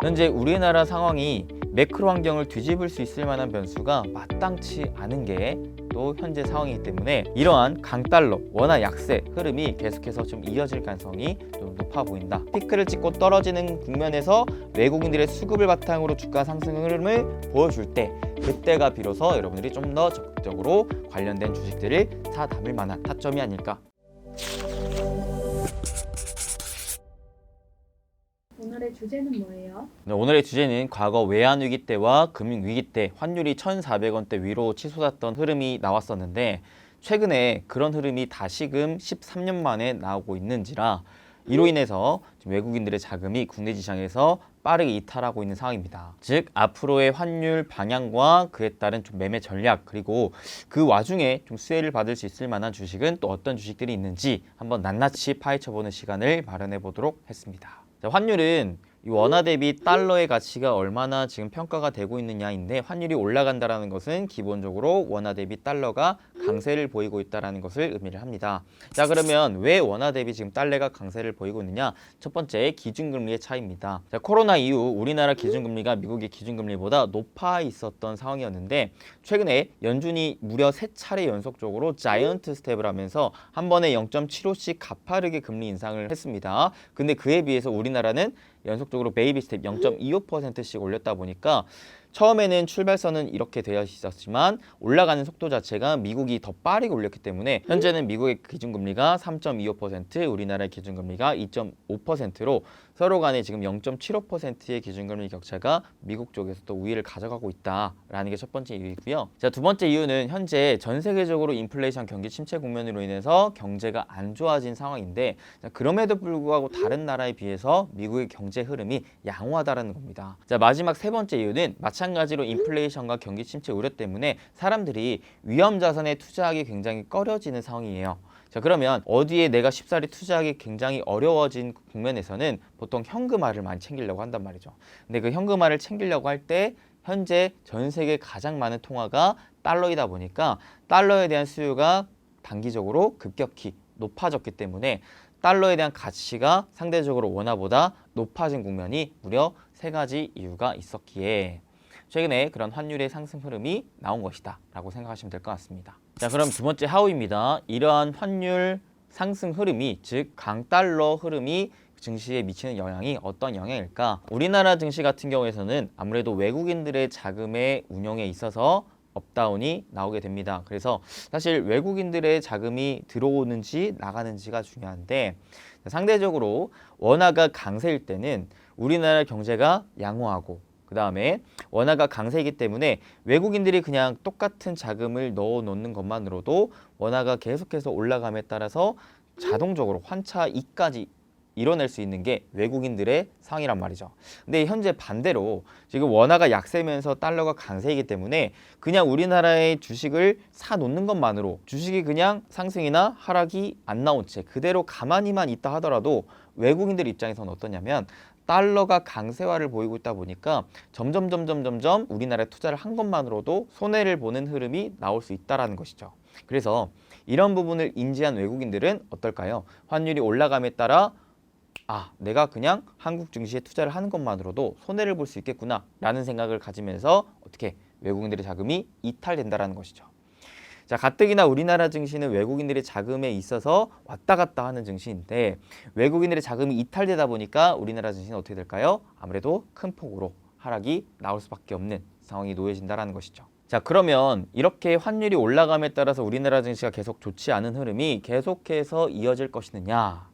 현재 우리나라 상황이 매크로 환경을 뒤집을 수 있을 만한 변수가 마땅치 않은 게 또 현재 상황이기 때문에 이러한 강달러, 원화 약세 흐름이 계속해서 좀 이어질 가능성이 좀 높아 보인다. 피크를 찍고 떨어지는 국면에서 외국인들의 수급을 바탕으로 주가 상승 흐름을 보여줄 때, 그때가 비로소 여러분들이 좀 더 적극적으로 관련된 주식들을 사 담을 만한 타점이 아닐까. 오늘의 주제는 뭐예요? 네, 오늘의 주제는 과거 외환위기 때와 금융위기 때 환율이 1,400원대 위로 치솟았던 흐름이 나왔었는데, 최근에 그런 흐름이 다시금 13년 만에 나오고 있는지라 이로 인해서 외국인들의 자금이 국내 시장에서 빠르게 이탈하고 있는 상황입니다. 즉 앞으로의 환율 방향과 그에 따른 좀 매매 전략, 그리고 그 와중에 좀 수혜를 받을 수 있을 만한 주식은 또 어떤 주식들이 있는지 한번 낱낱이 파헤쳐보는 시간을 마련해 보도록 했습니다. 자, 환율은 이 원화 대비 달러의 가치가 얼마나 지금 평가가 되고 있느냐인데, 환율이 올라간다는 것은 기본적으로 원화 대비 달러가 강세를 보이고 있다는 것을 의미를 합니다. 자, 그러면 왜 원화 대비 지금 달러가 강세를 보이고 있느냐? 첫 번째, 기준금리의 차이입니다. 자, 코로나 이후 우리나라 기준금리가 미국의 기준금리보다 높아 있었던 상황이었는데, 최근에 연준이 무려 3차례 연속적으로 자이언트 스텝을 하면서 한 번에 0.75씩 가파르게 금리 인상을 했습니다. 근데 그에 비해서 우리나라는 연속적으로 베이비 스텝 0.25%씩 올렸다 보니까 처음에는 출발선은 이렇게 되어 있었지만 올라가는 속도 자체가 미국이 더 빠르게 올렸기 때문에 현재는 미국의 기준금리가 3.25%, 우리나라의 기준금리가 2.5%로 서로 간에 지금 0.75%의 기준금리 격차가 미국 쪽에서 또 우위를 가져가고 있다라는 게 첫 번째 이유이고요. 자, 두 번째 이유는 현재 전 세계적으로 인플레이션 경기 침체 국면으로 인해서 경제가 안 좋아진 상황인데, 자, 그럼에도 불구하고 다른 나라에 비해서 미국의 경제 흐름이 양호하다는 겁니다. 자, 마지막 세 번째 이유는 마찬가지로 인플레이션과 경기 침체 우려 때문에 사람들이 위험 자산에 투자하기 굉장히 꺼려지는 상황이에요. 자, 그러면 어디에 내가 쉽사리 투자하기 굉장히 어려워진 국면에서는 보통 현금화를 많이 챙기려고 한단 말이죠. 근데 그 현금화를 챙기려고 할 때 현재 전 세계 가장 많은 통화가 달러이다 보니까 달러에 대한 수요가 단기적으로 급격히 높아졌기 때문에 달러에 대한 가치가 상대적으로 원화보다 높아진 국면이 무려 3가지 이유가 있었기에 최근에 그런 환율의 상승 흐름이 나온 것이다 라고 생각하시면 될 것 같습니다. 자, 그럼 두 번째 하우입니다. 이러한 환율 상승 흐름이, 즉 강달러 흐름이 증시에 미치는 영향이 어떤 영향일까? 우리나라 증시 같은 경우에서는 아무래도 외국인들의 자금의 운용에 있어서 업다운이 나오게 됩니다. 그래서 사실 외국인들의 자금이 들어오는지 나가는지가 중요한데, 상대적으로 원화가 강세일 때는 우리나라 경제가 양호하고, 그 다음에 원화가 강세이기 때문에 외국인들이 그냥 똑같은 자금을 넣어 놓는 것만으로도 원화가 계속해서 올라감에 따라서 자동적으로 환차 이익까지 이뤄낼 수 있는 게 외국인들의 상황이란 말이죠. 근데 현재 반대로 지금 원화가 약세면서 달러가 강세이기 때문에 그냥 우리나라의 주식을 사 놓는 것만으로 주식이 그냥 상승이나 하락이 안 나온 채 그대로 가만히만 있다 하더라도 외국인들 입장에서는 어떠냐면, 달러가 강세화를 보이고 있다 보니까 점점 우리나라에 투자를 한 것만으로도 손해를 보는 흐름이 나올 수 있다는 것이죠. 그래서 이런 부분을 인지한 외국인들은 어떨까요? 환율이 올라감에 따라 내가 그냥 한국 증시에 투자를 하는 것만으로도 손해를 볼 수 있겠구나 라는 생각을 가지면서 어떻게 외국인들의 자금이 이탈된다는 것이죠. 자, 가뜩이나 우리나라 증시는 외국인들의 자금에 있어서 왔다 갔다 하는 증시인데, 외국인들의 자금이 이탈되다 보니까 우리나라 증시는 어떻게 될까요? 아무래도 큰 폭으로 하락이 나올 수밖에 없는 상황이 놓여진다는 것이죠. 자, 그러면 이렇게 환율이 올라감에 따라서 우리나라 증시가 계속 좋지 않은 흐름이 계속해서 이어질 것이느냐?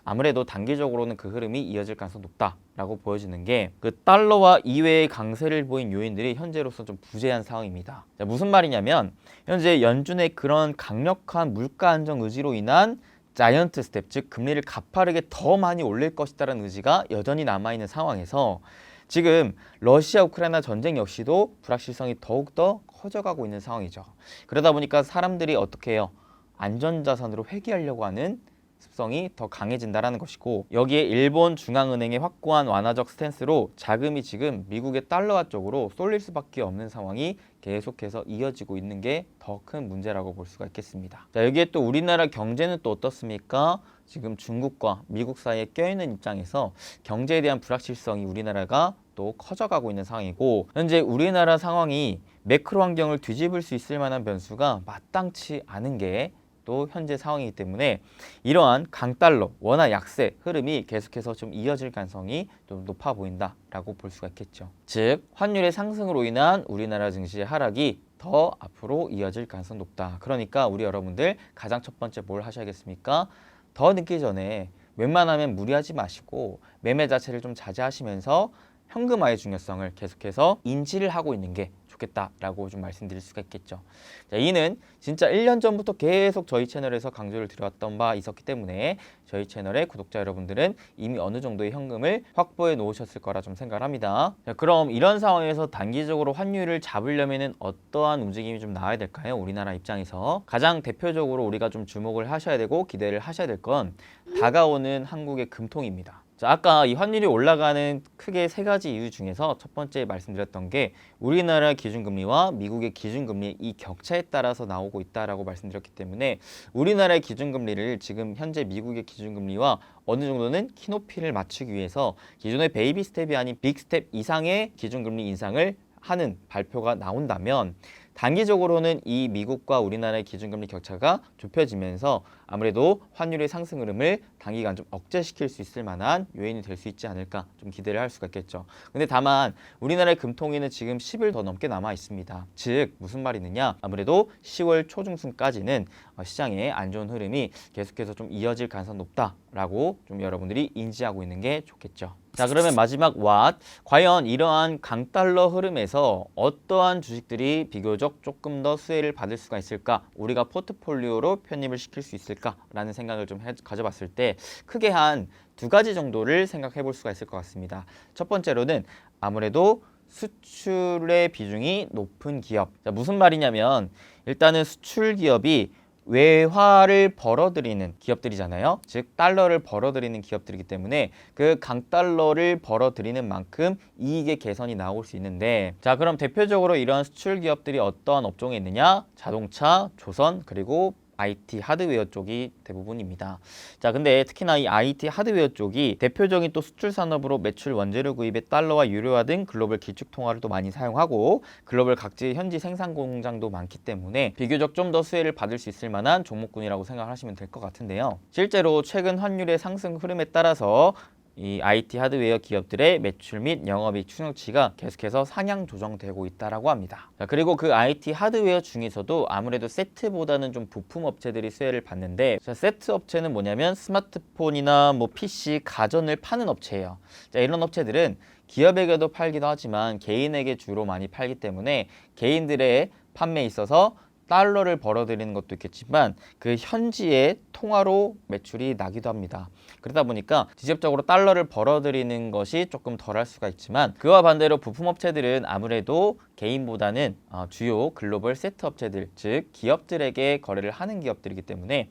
아무래도 단기적으로는 그 흐름이 이어질 가능성이 높다라고 보여지는 게, 그 달러와 이외의 강세를 보인 요인들이 현재로서 좀 부재한 상황입니다. 자, 무슨 말이냐면 현재 연준의 그런 강력한 물가 안정 의지로 인한 자이언트 스텝, 즉 금리를 가파르게 더 많이 올릴 것이다라는 의지가 여전히 남아있는 상황에서 지금 러시아 우크라이나 전쟁 역시도 불확실성이 더욱더 커져가고 있는 상황이죠. 그러다 보니까 사람들이 어떻게 해요? 안전자산으로 회귀하려고 하는 습성이 더 강해진다는 것이고, 여기에 일본 중앙은행의 확고한 완화적 스탠스로 자금이 지금 미국의 달러화 쪽으로 쏠릴 수밖에 없는 상황이 계속해서 이어지고 있는 게 더 큰 문제라고 볼 수가 있겠습니다. 자, 여기에 또 우리나라 경제는 또 어떻습니까? 지금 중국과 미국 사이에 껴있는 입장에서 경제에 대한 불확실성이 우리나라가 또 커져가고 있는 상황이고, 현재 우리나라 상황이 매크로 환경을 뒤집을 수 있을 만한 변수가 마땅치 않은 게 또 현재 상황이기 때문에 이러한 강달러, 원화 약세 흐름이 계속해서 좀 이어질 가능성이 좀 높아 보인다라고 볼 수가 있겠죠. 즉 환율의 상승으로 인한 우리나라 증시의 하락이 더 앞으로 이어질 가능성이 높다. 그러니까 우리 여러분들 가장 첫 번째 뭘 하셔야겠습니까? 더 늦기 전에 웬만하면 무리하지 마시고 매매 자체를 좀 자제하시면서 현금화의 중요성을 계속해서 인지를 하고 있는 게 좋겠다라고 좀 말씀드릴 수가 있겠죠. 자, 이는 진짜 1년 전부터 계속 저희 채널에서 강조를 드려왔던 바 있었기 때문에 저희 채널의 구독자 여러분들은 이미 어느 정도의 현금을 확보해 놓으셨을 거라 좀 생각을 합니다. 자, 그럼 이런 상황에서 단기적으로 환율을 잡으려면 어떠한 움직임이 좀 나와야 될까요? 우리나라 입장에서 가장 대표적으로 우리가 좀 주목을 하셔야 되고 기대를 하셔야 될 건 다가오는 한국의 금통입니다. 자, 아까 이 환율이 올라가는 크게 세 가지 이유 중에서 첫 번째 말씀드렸던 게 우리나라 기준금리와 미국의 기준금리의 이 격차에 따라서 나오고 있다라고 말씀드렸기 때문에 우리나라의 기준금리를 지금 현재 미국의 기준금리와 어느 정도는 키높이를 맞추기 위해서 기존의 베이비 스텝이 아닌 빅 스텝 이상의 기준금리 인상을 하는 발표가 나온다면 단기적으로는 이 미국과 우리나라의 기준금리 격차가 좁혀지면서 아무래도 환율의 상승 흐름을 단기간 좀 억제시킬 수 있을 만한 요인이 될 수 있지 않을까 좀 기대를 할 수가 있겠죠. 근데 다만 우리나라의 금통위는 지금 10일 더 넘게 남아 있습니다. 즉 무슨 말이느냐, 아무래도 10월 초중순까지는 시장의 안 좋은 흐름이 계속해서 좀 이어질 가능성이 높다라고 좀 여러분들이 인지하고 있는 게 좋겠죠. 자, 그러면 마지막 왓, 과연 이러한 강달러 흐름에서 어떠한 주식들이 비교적 조금 더 수혜를 받을 수가 있을까, 우리가 포트폴리오로 편입을 시킬 수 있을까라는 생각을 좀 가져봤을 때 크게 한 두 가지 정도를 생각해 볼 수가 있을 것 같습니다. 첫 번째로는 아무래도 수출의 비중이 높은 기업. 자, 무슨 말이냐면 일단은 수출 기업이 외화를 벌어들이는 기업들이잖아요. 즉 달러를 벌어들이는 기업들이기 때문에 그 강달러를 벌어들이는 만큼 이익의 개선이 나올 수 있는데, 자 그럼 대표적으로 이러한 수출 기업들이 어떠한 업종에 있느냐? 자동차, 조선, 그리고 IT 하드웨어 쪽이 대부분입니다. 자, 근데 특히나 이 IT 하드웨어 쪽이 대표적인 또 수출 산업으로 매출 원재료 구입에 달러와 유료화 등 글로벌 기축 통화를 또 많이 사용하고 글로벌 각지의 현지 생산 공장도 많기 때문에 비교적 좀 더 수혜를 받을 수 있을 만한 종목군이라고 생각하시면 될 것 같은데요. 실제로 최근 환율의 상승 흐름에 따라서 이 IT 하드웨어 기업들의 매출 및 영업이익 추정치가 계속해서 상향 조정되고 있다라고 합니다. 자, 그리고 그 IT 하드웨어 중에서도 아무래도 세트보다는 좀 부품 업체들이 수혜를 받는데, 자, 세트 업체는 뭐냐면 스마트폰이나 뭐 PC, 가전을 파는 업체예요. 자, 이런 업체들은 기업에게도 팔기도 하지만 개인에게 주로 많이 팔기 때문에 개인들의 판매에 있어서 달러를 벌어들이는 것도 있겠지만 그 현지의 통화로 매출이 나기도 합니다. 그러다 보니까 직접적으로 달러를 벌어들이는 것이 조금 덜할 수가 있지만, 그와 반대로 부품업체들은 아무래도 개인보다는 주요 글로벌 세트 업체들, 즉 기업들에게 거래를 하는 기업들이기 때문에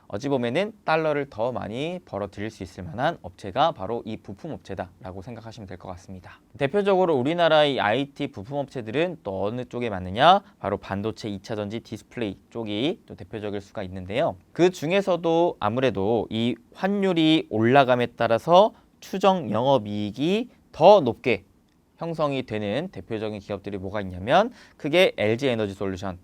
어찌 보면은 달러를 더 많이 벌어들일 수 있을 만한 업체가 바로 이 부품업체다라고 생각하시면 될 것 같습니다. 대표적으로 우리나라의 IT 부품업체들은 또 어느 쪽에 맞느냐? 바로 반도체, 2차전지, 디스플레이 쪽이 또 대표적일 수가 있는데요. 그 중에서도 아무래도 이 환율이 올라감에 따라서 추정 영업이익이 더 높게 형성이 되는 대표적인 기업들이 뭐가 있냐면 크게 LG 에너지 솔루션,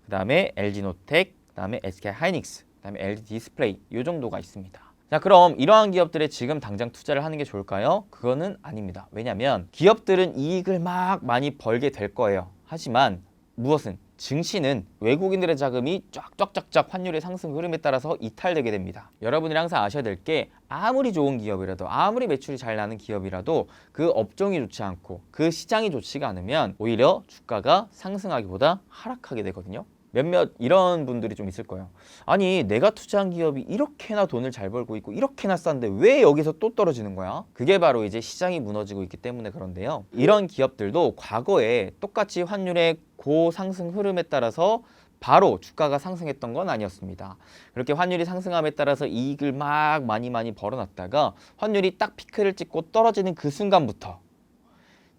그 다음에 LG 노텍, 그 다음에 SK 하이닉스, 그다음에 LG 디스플레이 이 정도가 있습니다. 자, 그럼 이러한 기업들에 지금 당장 투자를 하는 게 좋을까요? 그거는 아닙니다. 왜냐하면 기업들은 이익을 막 많이 벌게 될 거예요. 하지만 무엇은 증시는 외국인들의 자금이 쫙쫙쫙쫙 환율의 상승 흐름에 따라서 이탈되게 됩니다. 여러분이 항상 아셔야 될 게 아무리 좋은 기업이라도, 아무리 매출이 잘 나는 기업이라도 그 업종이 좋지 않고 그 시장이 좋지가 않으면 오히려 주가가 상승하기보다 하락하게 되거든요. 몇몇 이런 분들이 좀 있을 거예요. 아니 내가 투자한 기업이 이렇게나 돈을 잘 벌고 있고 이렇게나 싼데 왜 여기서 또 떨어지는 거야? 그게 바로 이제 시장이 무너지고 있기 때문에 그런데요. 이런 기업들도 과거에 똑같이 환율의 고상승 흐름에 따라서 바로 주가가 상승했던 건 아니었습니다. 그렇게 환율이 상승함에 따라서 이익을 막 많이 벌어놨다가 환율이 딱 피크를 찍고 떨어지는 그 순간부터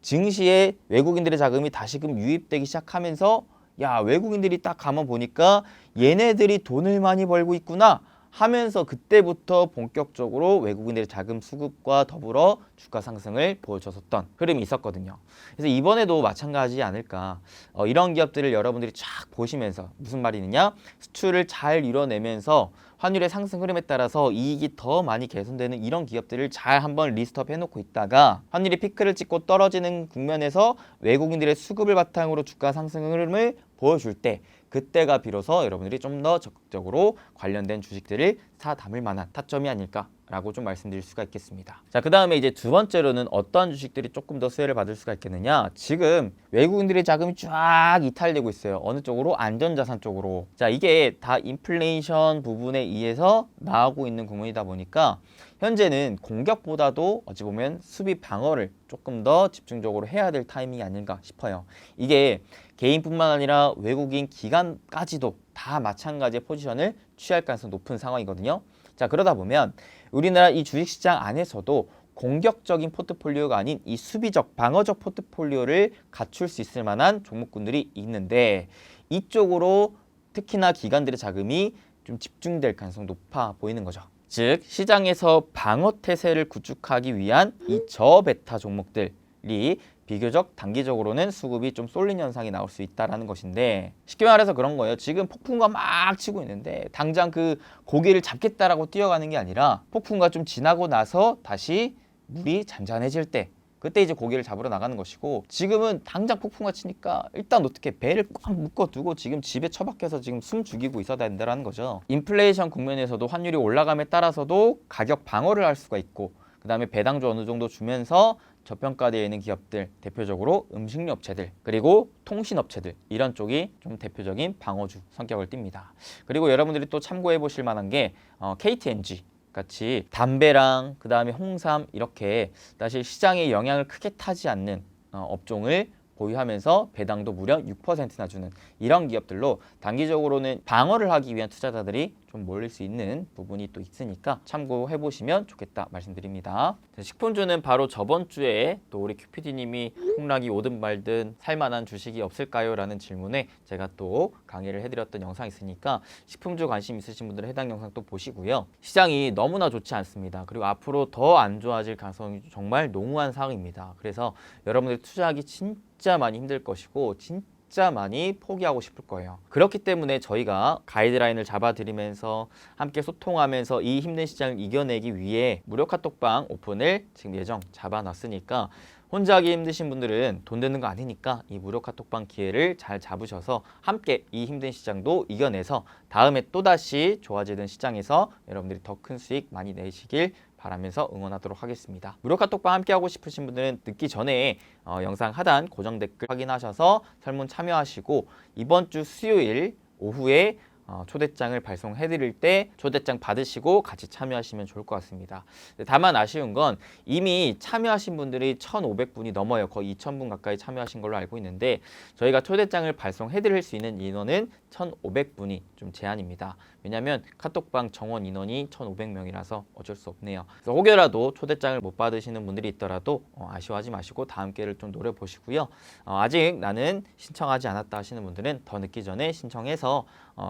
증시에 외국인들의 자금이 다시금 유입되기 시작하면서 야, 외국인들이 딱 가만 보니까 얘네들이 돈을 많이 벌고 있구나 하면서 그때부터 본격적으로 외국인들의 자금 수급과 더불어 주가 상승을 보여줬었던 흐름이 있었거든요. 그래서 이번에도 마찬가지지 않을까. 이런 기업들을 여러분들이 쫙 보시면서 무슨 말이느냐? 수출을 잘 이뤄내면서 환율의 상승 흐름에 따라서 이익이 더 많이 개선되는 이런 기업들을 잘 한번 리스트업 해놓고 있다가 환율이 피크를 찍고 떨어지는 국면에서 외국인들의 수급을 바탕으로 주가 상승 흐름을 보여줄 때 그때가 비로소 여러분들이 좀 더 적극적으로 관련된 주식들을 사 담을 만한 타점이 아닐까라고 좀 말씀드릴 수가 있겠습니다. 자, 그 다음에 이제 두 번째로는 어떤 주식들이 조금 더 수혜를 받을 수가 있겠느냐? 지금 외국인들의 자금이 쫙 이탈되고 있어요. 어느 쪽으로? 안전자산 쪽으로. 자, 이게 다 인플레이션 부분에 의해서 나오고 있는 국면이다 보니까 현재는 공격보다도 어찌 보면 수비 방어를 조금 더 집중적으로 해야 될 타이밍이 아닌가 싶어요. 이게 개인뿐만 아니라 외국인 기관까지도 다 마찬가지의 포지션을 취할 가능성이 높은 상황이거든요. 자, 그러다 보면 우리나라 이 주식시장 안에서도 공격적인 포트폴리오가 아닌 이 수비적, 방어적 포트폴리오를 갖출 수 있을 만한 종목군들이 있는데 이쪽으로 특히나 기관들의 자금이 좀 집중될 가능성이 높아 보이는 거죠. 즉 시장에서 방어 태세를 구축하기 위한 이 저베타 종목들이 비교적 단기적으로는 수급이 좀 쏠린 현상이 나올 수 있다는 것인데 쉽게 말해서 그런 거예요. 지금 폭풍과 막 치고 있는데 당장 그 고기를 잡겠다라고 뛰어가는 게 아니라 폭풍과 좀 지나고 나서 다시 물이 잔잔해질 때 그때 이제 고기를 잡으러 나가는 것이고 지금은 당장 폭풍과 치니까 일단 어떻게 배를 꽉 묶어두고 지금 집에 처박혀서 지금 숨 죽이고 있어야 된다는 거죠. 인플레이션 국면에서도 환율이 올라감에 따라서도 가격 방어를 할 수가 있고 그 다음에 배당주 어느 정도 주면서 저평가되어 있는 기업들 대표적으로 음식료 업체들 그리고 통신업체들 이런 쪽이 좀 대표적인 방어주 성격을 띱니다. 그리고 여러분들이 또 참고해 보실 만한 게 KTNG 같이 담배랑 그 다음에 홍삼 이렇게 사실 시장에 영향을 크게 타지 않는 업종을 보유하면서 배당도 무려 6%나 주는 이런 기업들로 단기적으로는 방어를 하기 위한 투자자들이 좀 몰릴 수 있는 부분이 또 있으니까 참고해 보시면 좋겠다 말씀드립니다. 식품주는 바로 저번 주에 또 우리 큐피디님이 폭락이 오든 말든 살만한 주식이 없을까요? 라는 질문에 제가 또 강의를 해드렸던 영상이 있으니까 식품주 관심 있으신 분들은 해당 영상 또 보시고요. 시장이 너무나 좋지 않습니다. 그리고 앞으로 더 안 좋아질 가능성이 정말 농후한 상황입니다. 그래서 여러분들이 투자하기 진짜 많이 힘들 것이고 진짜 많이 포기하고 싶을 거예요. 그렇기 때문에 저희가 가이드라인을 잡아드리면서 함께 소통하면서 이 힘든 시장을 이겨내기 위해 무료 카톡방 오픈을 지금 예정 잡아놨으니까 혼자 하기 힘드신 분들은 돈 드는 거 아니니까 이 무료 카톡방 기회를 잘 잡으셔서 함께 이 힘든 시장도 이겨내서 다음에 또다시 좋아지는 시장에서 여러분들이 더 큰 수익 많이 내시길 바라면서 응원하도록 하겠습니다. 무료 카톡방 함께 하고 싶으신 분들은 늦기 전에 영상 하단 고정 댓글 확인하셔서 설문 참여하시고 이번 주 수요일 오후에 초대장을 발송해 드릴 때 초대장 받으시고 같이 참여하시면 좋을 것 같습니다. 다만 아쉬운 건 이미 참여하신 분들이 1,500분이 넘어요. 거의 2,000분 가까이 참여하신 걸로 알고 있는데 저희가 초대장을 발송해 드릴 수 있는 인원은 1,500분이 좀 제한입니다. 왜냐하면 카톡방 정원 인원이 1,500명이라서 어쩔 수 없네요. 그래서 혹여라도 초대장을 못 받으시는 분들이 있더라도 아쉬워하지 마시고 다음 기회를 좀 노려보시고요. 아직 나는 신청하지 않았다 하시는 분들은 더 늦기 전에 신청해서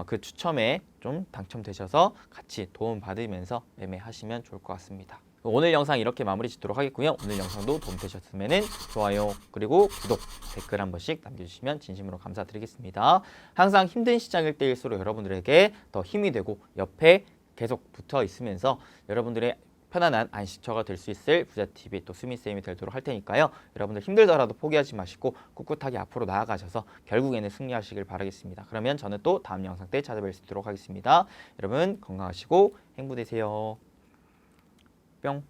그 추첨에 좀 당첨되셔서 같이 도움 받으면서 매매하시면 좋을 것 같습니다. 오늘 영상 이렇게 마무리 짓도록 하겠고요. 오늘 영상도 도움되셨으면 좋아요 그리고 구독 댓글 한 번씩 남겨주시면 진심으로 감사드리겠습니다. 항상 힘든 시장일 때일수록 여러분들에게 더 힘이 되고 옆에 계속 붙어 있으면서 여러분들의 편안한 안식처가 될 수 있을 부자TV 또 수미쌤이 되도록 할 테니까요. 여러분들 힘들더라도 포기하지 마시고 꿋꿋하게 앞으로 나아가셔서 결국에는 승리하시길 바라겠습니다. 그러면 저는 또 다음 영상 때 찾아뵐 수 있도록 하겠습니다. 여러분 건강하시고 행복되세요. 뿅.